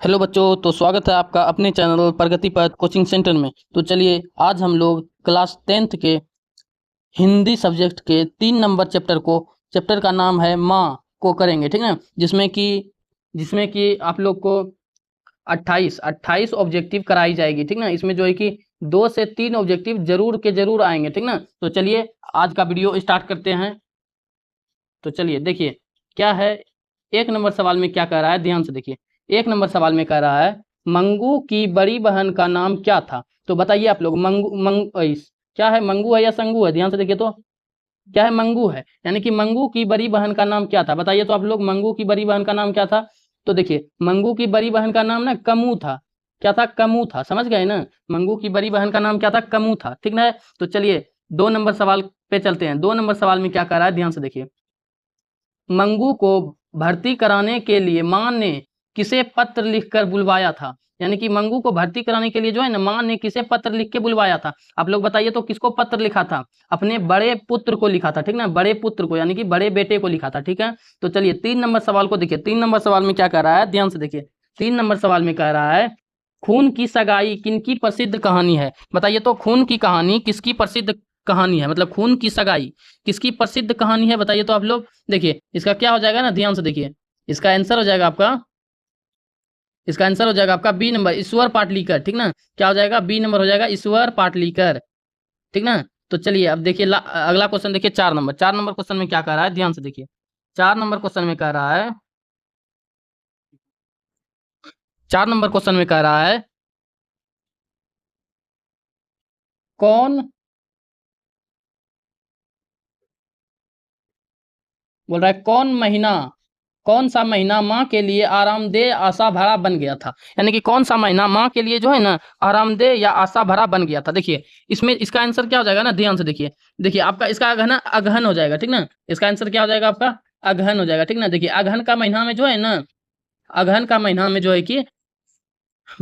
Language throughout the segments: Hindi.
हेलो बच्चों, तो स्वागत है आपका अपने चैनल प्रगति पथ कोचिंग सेंटर में। तो चलिए आज हम लोग क्लास 10th के हिंदी सब्जेक्ट के 3 नंबर चैप्टर का नाम है माँ को करेंगे, ठीक ना। जिसमें कि आप लोग को 28 ऑब्जेक्टिव कराई जाएगी, ठीक ना। इसमें जो है कि 2 से 3 ऑब्जेक्टिव जरूर के जरूर आएंगे, ठीक ना। तो चलिए आज का वीडियो स्टार्ट करते हैं। तो चलिए देखिए क्या है। 1 नंबर सवाल में क्या कह रहा है, ध्यान से देखिए। 1 नंबर सवाल में कह रहा है मंगू की बड़ी बहन का नाम क्या था। तो बताइए आप लोग, क्या है, मंगू है या संगू है? ध्यान से देखिए तो क्या है, मंगू है। यानी कि मंगू की बड़ी बहन का नाम क्या था, बताइए तो आप लोग। मंगू की बड़ी बहन का नाम क्या था? तो देखिए मंगू की बड़ी बहन का नाम ना कमू था। क्या था? कमू था, समझ गए ना। मंगू की बड़ी बहन का नाम क्या था? कमू था, ठीक ना। तो चलिए 2 नंबर सवाल पे चलते हैं। 2 नंबर सवाल में क्या कह रहा है, ध्यान से देखिए। मंगू को भर्ती कराने के लिए माँ ने किसे पत्र लिखकर बुलवाया था। यानी कि मंगू को भर्ती कराने के लिए जो है ना, माँ ने किसे पत्र लिख के बुलवाया था। आप लोग बताइए तो किसको पत्र लिखा था? अपने बड़े पुत्र को लिखा था, ठीक ना। बड़े पुत्र को यानी कि बड़े बेटे को लिखा था, ठीक है। तो चलिए 3 नंबर सवाल को देखिए। 3 नंबर सवाल में क्या कह रहा है, ध्यान से देखिए। 3 नंबर सवाल में कह रहा है खून की सगाई किनकी प्रसिद्ध कहानी है। बताइए तो खून की कहानी किसकी प्रसिद्ध कहानी है, मतलब खून की सगाई किसकी प्रसिद्ध कहानी है, बताइए तो आप लोग। देखिए इसका क्या हो जाएगा ना, ध्यान से देखिए। इसका आंसर हो जाएगा आपका बी नंबर, ईश्वर पाटलिकर, ठीक ना। क्या हो जाएगा? बी नंबर हो जाएगा, ईश्वर पाटलिकर, ठीक ना। तो चलिए अब देखिए अगला क्वेश्चन देखिए। 4 नंबर 4 नंबर क्वेश्चन में क्या कह रहा है, ध्यान से देखिए। 4 नंबर क्वेश्चन में कह रहा है 4 नंबर क्वेश्चन में कह रहा है कौन बोल रहा है कौन सा महीना माँ के लिए आरामदेह आशा भरा बन गया था। यानी कि कौन सा महीना माँ के लिए जो है ना आरामदेह या आशा भरा बन गया था। देखिए इसमें इसका आंसर क्या हो जाएगा ना, ध्यान से देखिए। देखिए आपका इसका अगहन अगहन हो जाएगा, ठीक ना। इसका आंसर क्या हो जाएगा आपका? अगहन हो जाएगा, ठीक ना। देखिए अगहन का महीना में जो है ना, अगहन का महीना में जो है कि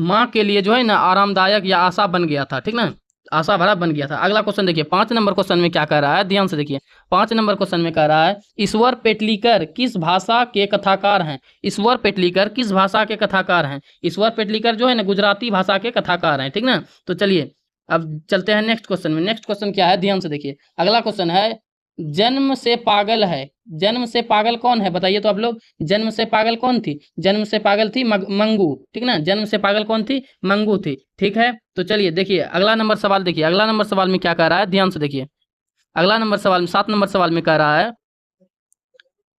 माँ के लिए जो है ना आरामदायक या आशा बन गया था, ठीक ना। आशा भरा बन गया था। अगला क्वेश्चन देखिए। 5 नंबर क्वेश्चन में क्या कह रहा है, ध्यान से देखिए। 5 नंबर क्वेश्चन में कह रहा है ईश्वर पेटलीकर किस भाषा के कथाकार हैं। ईश्वर पेटलीकर किस भाषा के कथाकार हैं? ईश्वर पेटलीकर जो है ना गुजराती भाषा के कथाकार हैं, ठीक ना। तो चलिए अब चलते हैं नेक्स्ट क्वेश्चन में। नेक्स्ट क्वेश्चन क्या है, ध्यान से देखिए। अगला क्वेश्चन है जन्म से पागल है। जन्म से पागल कौन है, बताइए तो आप लोग। जन्म से पागल कौन थी? जन्म से पागल थी मंगू, ठीक ना। जन्म से पागल कौन थी? मंगू थी, ठीक है। तो चलिए देखिए अगला नंबर सवाल देखिए। अगला नंबर सवाल में क्या कह रहा है, ध्यान से देखिए। अगला नंबर सवाल में 7 नंबर सवाल में कह रहा है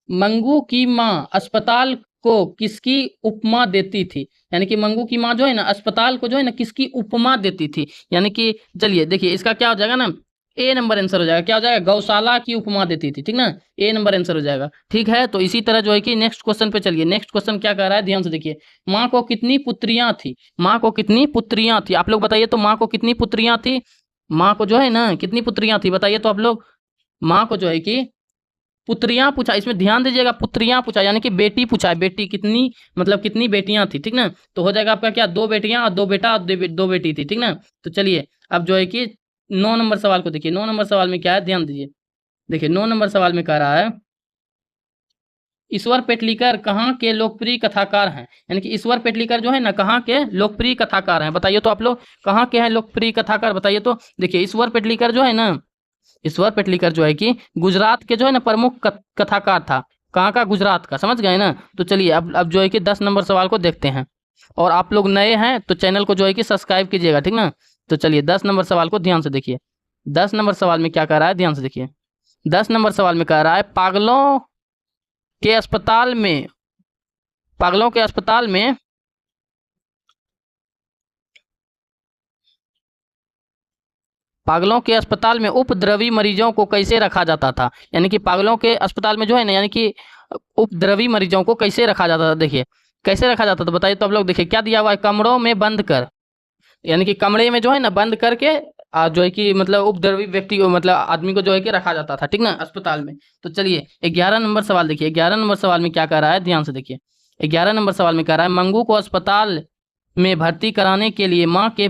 मंगू की माँ अस्पताल को किसकी उपमा देती थी। यानी कि मंगू की माँ जो है ना अस्पताल को जो है ना किसकी उपमा देती थी। यानी कि चलिए देखिए इसका क्या हो जाएगा ना, ए नंबर आंसर हो जाएगा। क्या हो जाएगा? गौशाला की उपमा देती थी, ठीक ना। ए नंबर आंसर हो जाएगा, ठीक है। तो इसी तरह जो है कि नेक्स्ट क्वेश्चन पे चलिए। नेक्स्ट क्वेश्चन क्या कह रहा है, ध्यान से देखिए। माँ को कितनी पुत्रियां थी? माँ को कितनी पुत्रियां थी? आप लोग बताइए तो माँ को कितनी पुत्रियां थी? माँ को जो है ना कितनी पुत्रियां थी, बताइए तो आप लोग। माँ को जो है कि पुत्रियां पूछा, इसमें ध्यान दीजिएगा। पुत्रियां पूछा यानी कि बेटी पूछा है। बेटी कितनी, मतलब कितनी बेटियां थी, ठीक ना। तो हो जाएगा आपका क्या, 2 बेटियां और 2 बेटा और 2 बेटी थी, ठीक ना। तो चलिए अब जो है कि 9 नंबर सवाल को देखिए। 9 नंबर सवाल में क्या है, ध्यान दीजिए। देखिए 9 नंबर सवाल में कह रहा है ईश्वर पेटलीकर कहाँ के लोकप्रिय कथाकार हैं। यानी कि ईश्वर पेटलीकर जो है ना कहाँ के लोकप्रिय कथाकार हैं, बताइए तो आप लोग। कहाँ के हैं लोकप्रिय कथाकार, बताइए तो। देखिए ईश्वर पेटलीकर जो है ना, ईश्वर पेटलीकर जो है कि गुजरात के जो है ना प्रमुख कथाकार था। कहाँ का? गुजरात का, समझ गए ना। तो चलिए अब जो है कि 10 नंबर सवाल को देखते हैं। और आप लोग नए हैं तो चैनल को जो है कि सब्सक्राइब कीजिएगा, ठीक ना। तो चलिए 10 नंबर सवाल को ध्यान से देखिए। 10 नंबर सवाल में क्या कह रहा है, ध्यान से देखिए। 10 नंबर सवाल में कह रहा है के अस्पताल में पागलों के अस्पताल में पागलों के अस्पताल में उपद्रवी मरीजों को कैसे रखा जाता था। यानी कि पागलों के अस्पताल में जो है ना, यानी कि उपद्रवी मरीजों को कैसे रखा जाता था। देखिए कैसे रखा जाता था, बताइए तो आप लोग। देखिए क्या दिया हुआ है, कमरों में बंद कर। यानी कि कमरे में जो है ना बंद करके जो है कि मतलब उपद्रवी व्यक्ति को, मतलब आदमी को जो है कि रखा जाता था, ठीक ना, अस्पताल में। तो चलिए 11 नंबर सवाल देखिए। 11 नंबर सवाल में क्या कह रहा है, ध्यान से देखिए। 11 नंबर सवाल में कह रहा है मंगू को अस्पताल में भर्ती कराने के लिए माँ के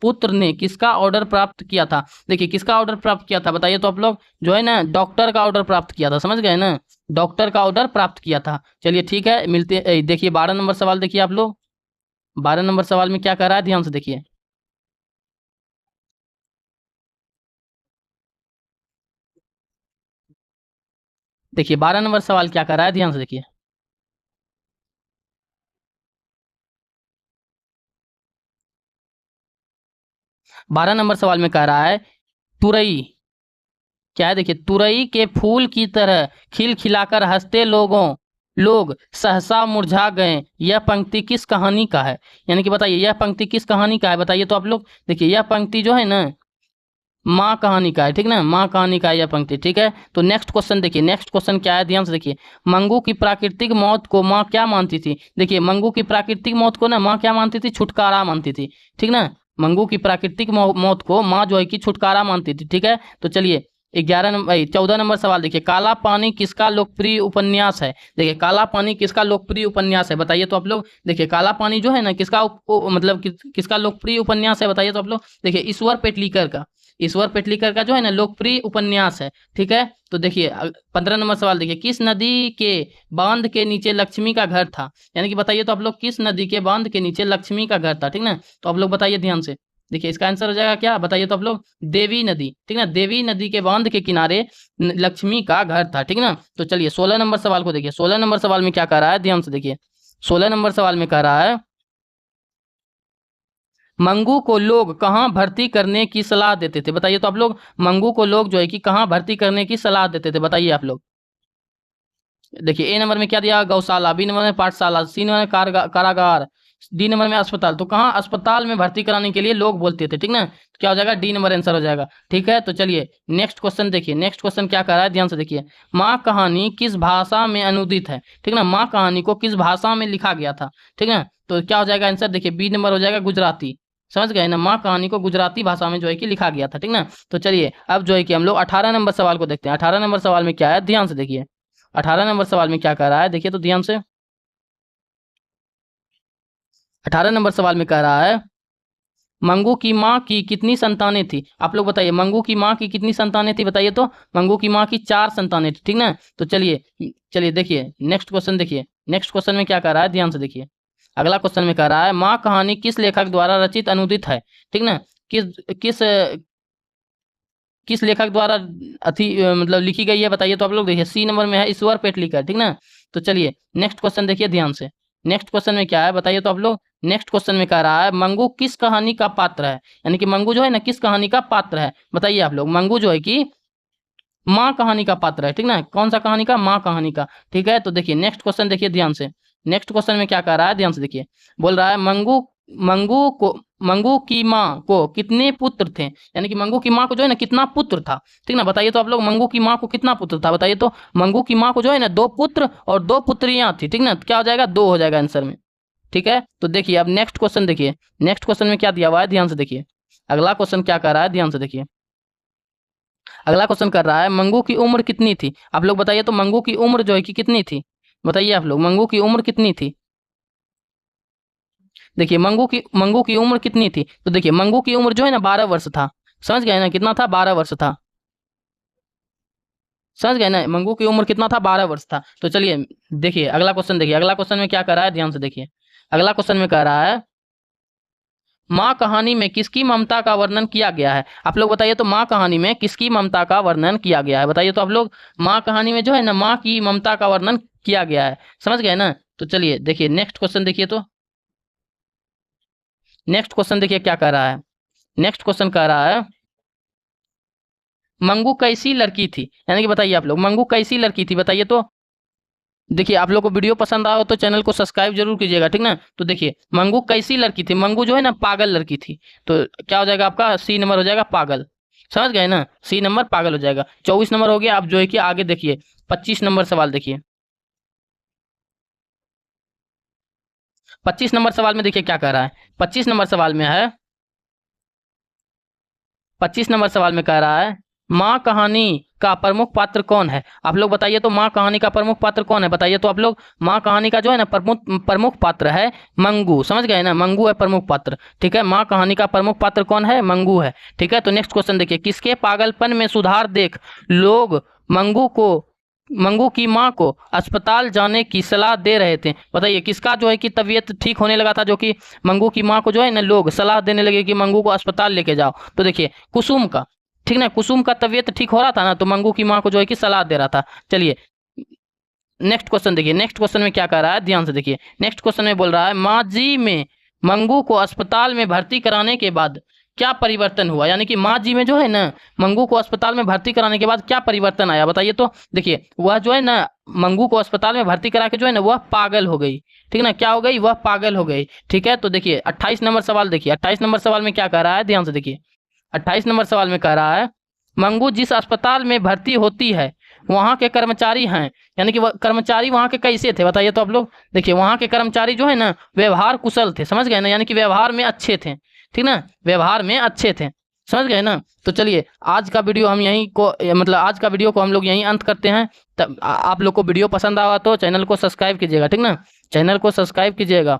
पुत्र ने किसका ऑर्डर प्राप्त किया था। देखिए किसका ऑर्डर प्राप्त किया था, बताइए तो आप लोग। जो है ना डॉक्टर का ऑर्डर प्राप्त किया था, समझ गए ना। डॉक्टर का ऑर्डर प्राप्त किया था। चलिए ठीक है, मिलते देखिए 12 नंबर सवाल देखिए आप लोग। 12 नंबर सवाल में क्या कह रहा है, ध्यान से देखिए। देखिए 12 नंबर सवाल क्या कह रहा है, ध्यान से देखिए। 12 नंबर सवाल में कह रहा है तुरई, क्या है देखिए, तुरई के फूल की तरह खिलखिलाकर हंसते लोग सहसा मुरझा गए, यह पंक्ति किस कहानी का है? यानी कि बताइए यह पंक्ति किस कहानी का है, बताइए तो आप लोग। देखिए यह पंक्ति जो है ना माँ कहानी का है, ठीक ना, माँ कहानी का है यह पंक्ति, ठीक है। तो नेक्स्ट क्वेश्चन देखिए, नेक्स्ट क्वेश्चन क्या है, ध्यान से देखिए। मंगू की प्राकृतिक मौत को माँ क्या मानती थी? देखिए मंगू की प्राकृतिक मौत को ना माँ क्या मानती थी, छुटकारा मानती थी, ठीक ना। मंगू की प्राकृतिक मौत को माँ जो है कि छुटकारा मानती थी, ठीक है। तो चलिए 14 नंबर सवाल देखिए, काला पानी किसका लोकप्रिय उपन्यास है? देखिए काला पानी किसका लोकप्रिय उपन्यास है, बताइए तो आप लोग। देखिए काला पानी जो है ना किसका मतलब किसका लोकप्रिय उपन्यास है, बताइए तो आप लोग। देखिए ईश्वर पेटलीकर का, ईश्वर पेटलीकर का जो है ना लोकप्रिय उपन्यास है, ठीक है। तो देखिए 15 नंबर सवाल देखिए, किस नदी के बांध के नीचे लक्ष्मी का घर था? यानी कि बताइए तो आप लोग, किस नदी के बांध के नीचे लक्ष्मी का घर था, ठीक ना। तो आप लोग बताइए ध्यान से। देखिए इसका आंसर हो जाएगा क्या, बताइए तो आप लोग, देवी नदी, ठीक ना। देवी नदी के बांध के किनारे लक्ष्मी का घर था, ठीक ना। तो चलिए 16 नंबर सवाल को देखिए, 16 नंबर सवाल में क्या कह रहा है, ध्यान से देखिए। 16 नंबर सवाल में कह रहा है मंगू को लोग कहाँ भर्ती करने की सलाह देते थे? बताइए तो आप लोग, मंगू को लोग जो है कि कहाँ भर्ती करने की सलाह देते थे, बताइए आप लोग। देखिए ए नंबर में क्या दिया, गौशाला, बी नंबर में पाठशाला, सी नंबर में कारागार, डी नंबर में अस्पताल। तो कहाँ अस्पताल में भर्ती कराने के लिए लोग बोलते थे, ठीक ना। तो क्या हो जाएगा, डी नंबर आंसर हो जाएगा, ठीक है। तो चलिए नेक्स्ट क्वेश्चन देखिए, नेक्स्ट क्वेश्चन क्या कर रहा है, ध्यान से देखिए। माँ कहानी किस भाषा में अनुदित है? ठीक ना, माँ कहानी को किस भाषा में लिखा गया था, ठीक ना। तो क्या हो जाएगा आंसर, देखिए बी नंबर हो जाएगा गुजराती। समझ गए ना, माँ कहानी को गुजराती भाषा में जो है कि लिखा गया था, ठीक ना। तो चलिए अब जो है कि हम लोग 18 नंबर सवाल को देखते हैं। 18 नंबर सवाल में क्या है, ध्यान से देखिए। 18 नंबर सवाल में क्या कह रहा है, देखिए तो ध्यान से। 18 नंबर सवाल में कह रहा है मंगू की माँ की कितनी संतानें थी? आप लोग बताइए, मंगू की माँ की कितनी संतानें थी, बताइए तो। मंगू की माँ की 4 संतानें थी, ठीक ना। तो चलिए चलिए देखिए नेक्स्ट क्वेश्चन देखिए, नेक्स्ट क्वेश्चन में क्या कह रहा है, ध्यान से देखिए। अगला क्वेश्चन में कह रहा है माँ कहानी किस लेखक द्वारा रचित अनुदित है, ठीक ना। किस किस किस लेखक द्वारा मतलब लिखी गई है, बताइए तो आप लोग। देखिए सी नंबर में है ईश्वर पेटलीकर, ठीक ना। तो चलिए नेक्स्ट क्वेश्चन देखिए ध्यान से। नेक्स्ट क्वेश्चन में क्या है, बताइए तो आप लोग। नेक्स्ट क्वेश्चन में कह रहा है मंगू किस कहानी का पात्र है? यानी कि मंगू जो है ना किस कहानी का पात्र है, बताइए आप लोग। मंगू जो है कि माँ कहानी का पात्र है, ठीक ना। कौन सा कहानी का, माँ कहानी का, ठीक है। तो देखिए नेक्स्ट क्वेश्चन देखिए ध्यान से। नेक्स्ट क्वेश्चन में क्या कह रहा है, ध्यान से देखिए। बोल रहा है मंगू की माँ को कितने पुत्र थे? यानी कि मंगू की माँ को जो है ना कितना पुत्र था, ठीक ना। बताइए तो आप लोग, मंगू की माँ को कितना पुत्र था, बताइए तो। मंगू की माँ को जो है ना 2 पुत्र और 2 पुत्रियां थी, ठीक ना। तो क्या हो जाएगा, 2 हो जाएगा आंसर में, ठीक है। तो देखिए अब नेक्स्ट क्वेश्चन देखिए। नेक्स्ट क्वेश्चन में क्या दिया हुआ है, ध्यान से देखिए। अगला क्वेश्चन क्या कर रहा है, ध्यान से देखिए। अगला क्वेश्चन कर रहा है मंगू की उम्र कितनी थी? आप लोग बताइए तो, मंगू की उम्र जो है कि कितनी थी, बताइए आप लोग। मंगू की उम्र कितनी थी? देखिए मंगू की उम्र कितनी थी? तो देखिए मंगू की उम्र जो है ना 12 वर्ष था। समझ गए ना, कितना था, 12 वर्ष था। समझ गए ना, मंगू की उम्र कितना था, 12 वर्ष था। तो चलिए देखिए अगला क्वेश्चन देखिए। अगला क्वेश्चन में क्या कर रहा है, ध्यान से देखिए। अगला क्वेश्चन में कह रहा है माँ कहानी में किसकी ममता का वर्णन किया गया है? आप लोग बताइए तो, माँ कहानी में किसकी ममता का वर्णन किया गया है, बताइए तो आप लोग। माँ कहानी में जो है ना माँ की ममता का वर्णन किया गया है, समझ गए ना। तो चलिए देखिए नेक्स्ट क्वेश्चन देखिए तो। नेक्स्ट क्वेश्चन देखिए क्या कह रहा है। नेक्स्ट क्वेश्चन कह रहा है मंगू कैसी लड़की थी? यानी कि बताइए आप लोग, मंगू कैसी लड़की थी, बताइए तो। देखिए आप लोग को वीडियो पसंद आया हो तो चैनल को सब्सक्राइब जरूर कीजिएगा, ठीक ना। तो देखिए मंगू कैसी लड़की थी, मंगू जो है ना पागल लड़की थी। तो क्या हो जाएगा आपका, सी नंबर हो जाएगा पागल। समझ गए ना, सी नंबर पागल हो जाएगा। 24 नंबर हो गया। आप जो है कि आगे देखिए 25 नंबर सवाल देखिए। 25 नंबर सवाल में देखिए क्या कह रहा है। 25 नंबर सवाल में है, 25 नंबर सवाल में कह रहा है माँ कहानी का प्रमुख पात्र कौन है? आप लोग बताइए तो, माँ कहानी का प्रमुख पात्र कौन है, बताइए तो आप लोग। माँ कहानी का जो है ना प्रमुख पात्र है मंगू। समझ गए ना, मंगू है प्रमुख पात्र, ठीक है। माँ कहानी का प्रमुख पात्र कौन है, मंगू है, ठीक है। तो नेक्स्ट क्वेश्चन देखिए, किसके पागलपन में सुधार देख लोग मंगू को मंगू की माँ को अस्पताल जाने की सलाह दे रहे थे। बताइए किसका जो है कि तबीयत ठीक होने लगा था, जो कि मंगू की माँ को जो है ना लोग सलाह देने लगे कि मंगू को अस्पताल लेके जाओ। तो देखिए कुसुम का, ठीक ना, कुसुम का तबीयत ठीक हो रहा था ना, तो मंगू की माँ को जो है कि सलाह दे रहा था। चलिए नेक्स्ट क्वेश्चन देखिए, नेक्स्ट क्वेश्चन में क्या कह रहा है, ध्यान से देखिए। नेक्स्ट क्वेश्चन में बोल रहा है माजी में मंगू को अस्पताल में भर्ती कराने के बाद क्या परिवर्तन हुआ। यानी कि माँ जी में जो है ना मंगू को अस्पताल में भर्ती कराने के बाद क्या परिवर्तन आया, बताइए। तो देखिए वह जो है ना मंगू को अस्पताल में भर्ती करा के जो है ना वह पागल हो गई, ठीक ना, क्या हो गई, वह पागल हो गई। ठीक है, तो देखिए 28 नंबर सवाल देखिए, 28 नंबर सवाल में क्या कह रहा है, ध्यान से देखिए। 28 नंबर सवाल में कह रहा है मंगू जिस अस्पताल में भर्ती होती है वहाँ के कर्मचारी हैं, यानी कि वह कर्मचारी वहाँ के कैसे थे, बताइए तो आप लोग। देखिए वहाँ के कर्मचारी जो है ना व्यवहार कुशल थे, समझ गए ना, यानी कि व्यवहार में अच्छे थे, ठीक ना, व्यवहार में अच्छे थे, समझ गए ना। तो चलिए आज का वीडियो हम यहीं को मतलब आज का वीडियो को हम लोग यहीं अंत करते हैं। तब आप लोग को वीडियो पसंद आवा तो चैनल को सब्सक्राइब कीजिएगा, ठीक ना, चैनल को सब्सक्राइब कीजिएगा,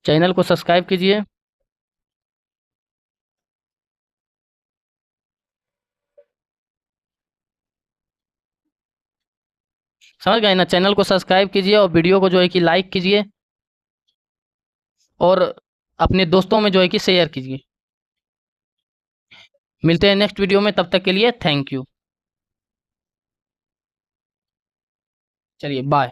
चैनल को सब्सक्राइब कीजिए। समझ गए ना, चैनल को सब्सक्राइब कीजिए और वीडियो को जो है कि लाइक कीजिए और अपने दोस्तों में जो है कि शेयर कीजिए। मिलते हैं नेक्स्ट वीडियो में, तब तक के लिए थैंक यू। चलिए बाय।